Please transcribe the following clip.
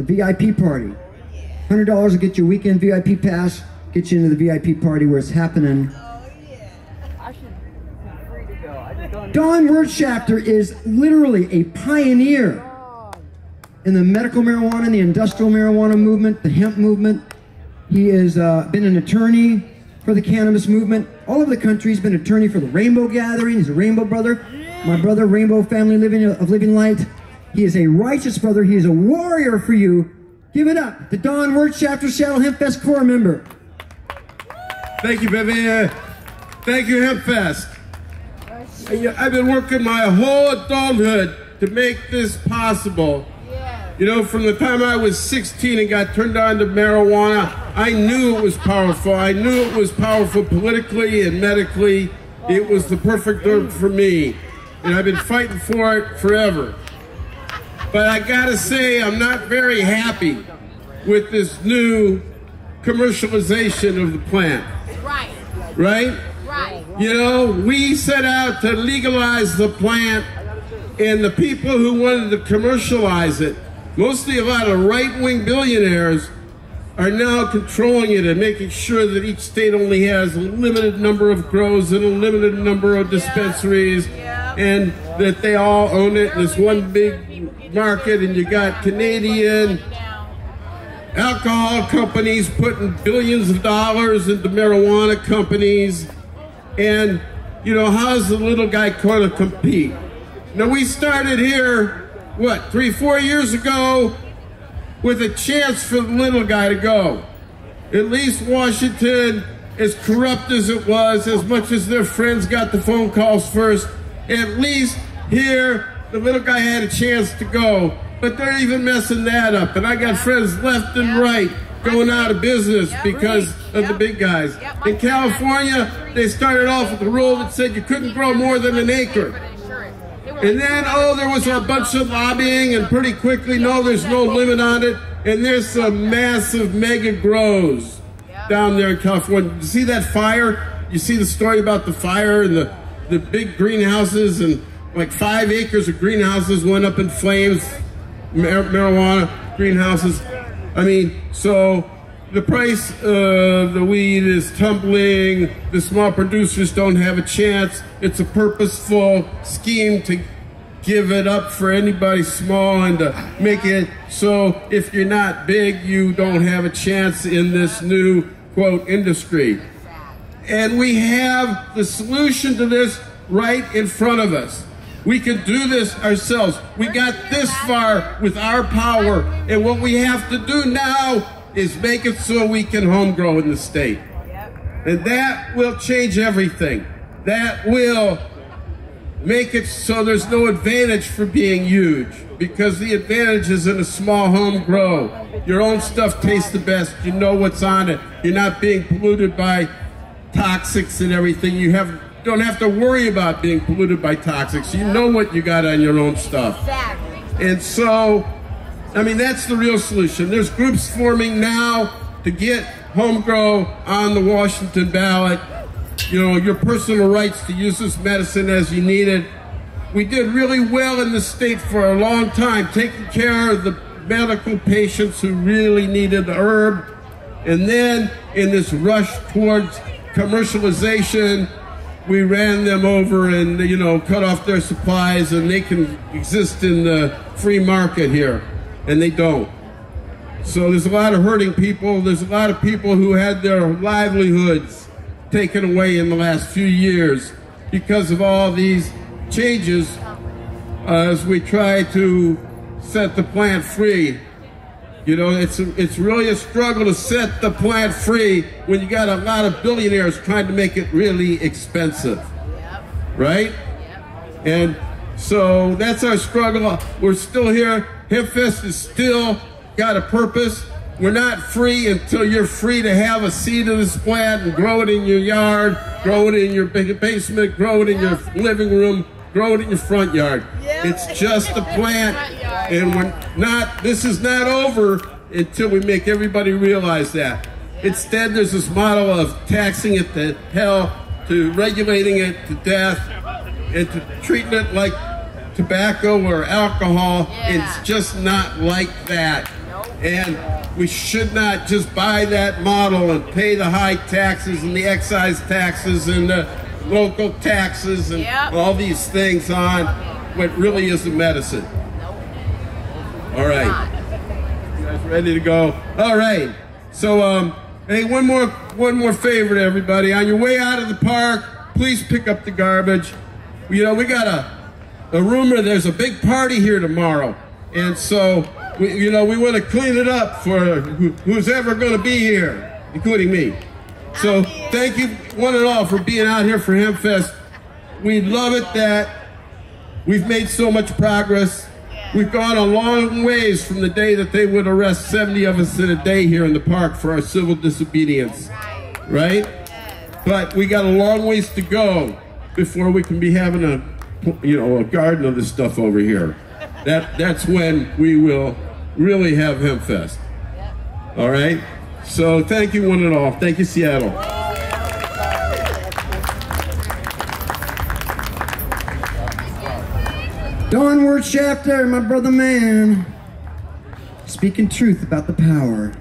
the VIP party. $100 will get you a weekend VIP pass, get you into the VIP party where it's happening. Don Wirtshafter is literally a pioneer in the medical marijuana and the industrial marijuana movement, the hemp movement. He has been an attorney for the cannabis movement all over the country. He's been an attorney for the Rainbow Gathering. He's a Rainbow brother. My brother, Rainbow Family of Living Light. He is a righteous brother. He is a warrior for you. Give it up to Don Wirtshafter, Seattle Hempfest Core member. Thank you, baby. Thank you, Hempfest. I've been working my whole adulthood to make this possible. You know, from the time I was 16 and got turned on to marijuana, I knew it was powerful. I knew it was powerful politically and medically. It was the perfect herb for me. And I've been fighting for it forever. But I gotta say, I'm not very happy with this new commercialization of the plant. Right? Right. You know, we set out to legalize the plant, and the people who wanted to commercialize it, mostly a lot of right-wing billionaires, are now controlling it and making sure that each state only has a limited number of grows and a limited number of dispensaries, and that they all own it in this one big market. And you got Canadian alcohol companies putting billions of dollars into marijuana companies. And, you know, how's the little guy going to compete? Now, we started here, what, 3-4 years ago with a chance for the little guy to go. At least Washington, as corrupt as it was, as much as their friends got the phone calls first, at least here, the little guy had a chance to go. But they're even messing that up. And I got friends left and right going out of business because of the big guys. In California, they started off with a rule that said you couldn't grow more than an acre. And then, oh, there was a bunch of lobbying, and pretty quickly, no, there's no limit on it. And there's some massive mega grows down there in California. You see that fire? You see the story about the fire and the big greenhouses, and like 5 acres of greenhouses went up in flames, marijuana greenhouses. I mean, so the price of the weed is tumbling. The small producers don't have a chance. It's a purposeful scheme to give it up for anybody small and to make it so if you're not big, you don't have a chance in this new, quote, industry. And we have the solution to this right in front of us. We can do this ourselves. We got this far with our power, and what we have to do now is make it so we can home grow in the state. And that will change everything. That will make it so there's no advantage for being huge, because the advantage is in a small home grow. Your own stuff tastes the best. You know what's on it. You're not being polluted by toxics and everything. You don't have to worry about being polluted by toxics. You know what you got on your own stuff. And so, I mean, that's the real solution. There's groups forming now to get home grow on the Washington ballot. You know, your personal rights to use this medicine as you need it. We did really well in the state for a long time, taking care of the medical patients who really needed the herb. And then in this rush towards commercialization, we ran them over and, you know, cut off their supplies, and they can exist in the free market here, and they don't. So there's a lot of hurting people. There's a lot of people who had their livelihoods taken away in the last few years because of all these changes as we try to set the plant free. You know, it's really a struggle to set the plant free when you got a lot of billionaires trying to make it really expensive, right? And so that's our struggle. We're still here. Hempfest is still got a purpose. We're not free until you're free to have a seed of this plant and grow it in your yard, grow it in your basement, grow it in your living room, grow it in your front yard. It's just a plant, and this is not over until we make everybody realize that. Instead, there's this model of taxing it to hell, to regulating it to death, and to treating it like tobacco or alcohol. It's just not like that. And we should not just buy that model and pay the high taxes and the excise taxes and the local taxes and all these things on what really is the medicine. All right. You guys ready to go? All right. So, hey, one more favor to everybody. On your way out of the park, please pick up the garbage. You know, we got a rumor there's a big party here tomorrow. And so, we want to clean it up for who's ever going to be here, including me. So, thank you one and all for being out here for Hempfest. We love it that we've made so much progress. We've gone a long ways from the day that they would arrest 70 of us in a day here in the park for our civil disobedience, right? But we got a long ways to go before we can be having a garden of this stuff over here. That's when we will really have Hempfest. All right? So thank you one and all. Thank you, Seattle. Don Wirtshafter, my brother man, speaking truth about the power.